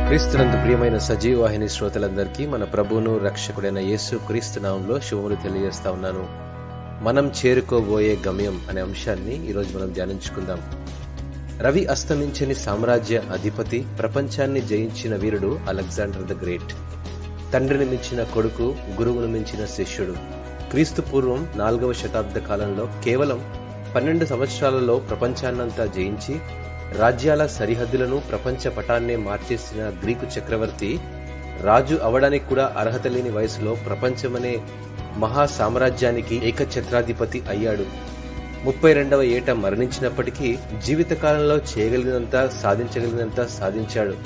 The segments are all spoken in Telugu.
క్రీస్తునందు ప్రియమైన సజీవవాహిని శ్రోతలందరికీ మన ప్రభువును రక్షకుడైన యేసు క్రీస్తు నామంలో శుభములు తెలియజేస్తా ఉన్నాను. మనం చేరుకోబోయే గమ్యం అనే అంశాన్ని ఈరోజు మనం ధ్యానించుకుందాం. రవి అస్తమించని సామ్రాజ్య అధిపతి, ప్రపంచాన్ని జయించిన వీరుడు అలెగ్జాండర్ ద గ్రేట్. తండ్రిని మించిన కొడుకు, గురువును మించిన శిష్యుడు. క్రీస్తు పూర్వం 4వ శతాబ్ద కాలంలో కేవలం 12 సంవత్సరాలలో ప్రపంచాన్నంతా జయించి రాజ్యాల సరిహద్దులను, ప్రపంచ పటాన్నే మార్చేసిన గ్రీకు చక్రవర్తి రాజు అవడానికి కూడా అర్హత లేని వయసులో ప్రపంచమనే మహా సామ్రాజ్యానికి ఏకఛత్రాధిపతి అయ్యాడు. 32వ ఏట మరణించినప్పటికీ జీవితకాలంలో చేయగలిగినంత, సాధించగలిగినంత సాధించాడు.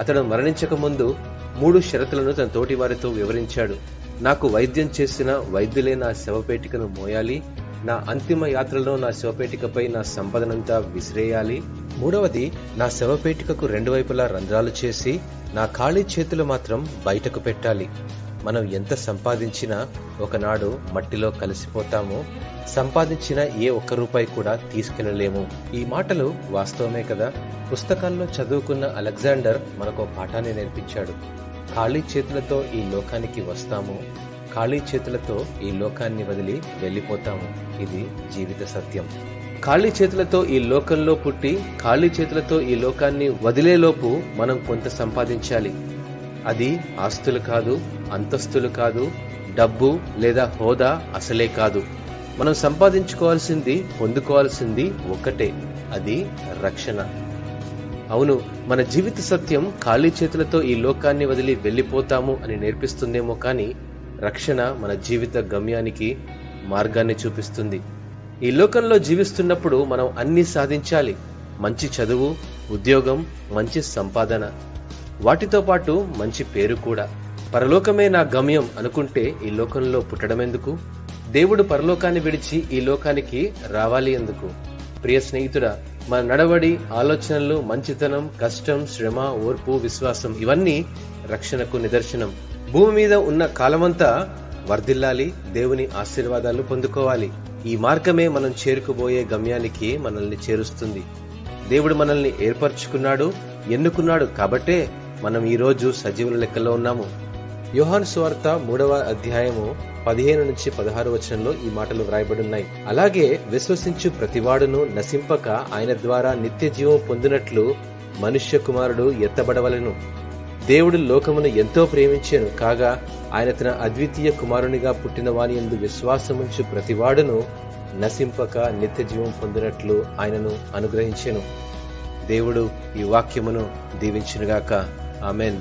అతడు మరణించక ముందు 3 షరతులను తన తోటి వారితో వివరించాడు. నాకు వైద్యం చేసిన వైద్యులే నా శవపేటికను మోయాలి, నా అంతిమ యాత్రలో నా శవపేటికపై నా సంపదనంతా విసిరేయాలి. 3వది, నా శవపేటికకు 2 వైపులా రంధ్రాలు చేసి నా ఖాళీ చేతులు మాత్రం బయటకు పెట్టాలి. మనం ఎంత సంపాదించినా ఒకనాడు మట్టిలో కలిసిపోతాము. సంపాదించిన ఏ ఒక్క రూపాయి కూడా తీసుకెళ్లలేము. ఈ మాటలు వాస్తవమే కదా. పుస్తకాల్లో చదువుకున్న అలెగ్జాండర్ మనకు పాఠాన్ని నేర్పించాడు. ఖాళీ చేతులతో ఈ లోకానికి వస్తాము, ఖాళీ చేతులతో ఈ లోకాన్ని వదిలి వెళ్లిపోతాము. ఇది జీవిత సత్యం. ఖాళీ చేతులతో ఈ లోకంలో పుట్టి ఖాళీ చేతులతో ఈ లోకాన్ని వదిలేలోపు మనం కొంత సంపాదించాలి. అది ఆస్తులు కాదు, అంతస్తులు కాదు, డబ్బు లేదా హోదా అసలే కాదు. మనం సంపాదించుకోవాల్సింది, పొందుకోవాల్సింది ఒక్కటే, అది రక్షణ. అవును, మన జీవిత సత్యం ఖాళీ చేతులతో ఈ లోకాన్ని వదిలి వెళ్లిపోతాము అని నేర్పిస్తుందేమో కానీ రక్షణ మన జీవిత గమ్యానికి మార్గాన్ని చూపిస్తుంది. ఈ లోకంలో జీవిస్తున్నప్పుడు మనం అన్ని సాధించాలి. మంచి చదువు, ఉద్యోగం, మంచి సంపాదన, వాటితో పాటు మంచి పేరు కూడా. పరలోకమే నా గమ్యం అనుకుంటే ఈ లోకంలో పుట్టడమెందుకు? దేవుడు పరలోకాన్ని విడిచి ఈ లోకానికి రావాలి ఎందుకు? ప్రియ స్నేహితుడా, మన నడవడి, ఆలోచనలు, మంచితనం, కష్టం, శ్రమ, ఓర్పు, విశ్వాసం ఇవన్నీ రక్షణకు నిదర్శనం. భూమి మీద ఉన్న కాలమంతా వర్ధిల్లాలి, దేవుని ఆశీర్వాదాలు పొందుకోవాలి. ఈ మార్గమే మనం చేరుకుపోయే గమ్యానికి మనల్ని చేరుస్తుంది. దేవుడు మనల్ని ఏర్పరచుకున్నాడు, ఎన్నుకున్నాడు. కాబట్టే మనం ఈ రోజు సజీవుల లెక్కలో ఉన్నాము. యోహాను సువార్త 3వ అధ్యాయము 15 నుంచి 16 వచనంలో ఈ మాటలు వ్రాయబడున్నాయి. అలాగే విశ్వసించు ప్రతివాడును నశింపక ఆయన ద్వారా నిత్య జీవం పొందినట్లు మనుష్య కుమారుడు ఎత్తబడవలెను. దేవుడు లోకమును ఎంతో ప్రేమించెను, కాగా ఆయన తన అద్వితీయ కుమారునిగా పుట్టిన వాని యందు విశ్వాసముంచు ప్రతివాడును నశింపక నిత్య జీవం పొందినట్లు ఆయనను అనుగ్రహించెను. దేవుడు ఈ వాక్యమును దీవించునుగాక. ఆమెన్.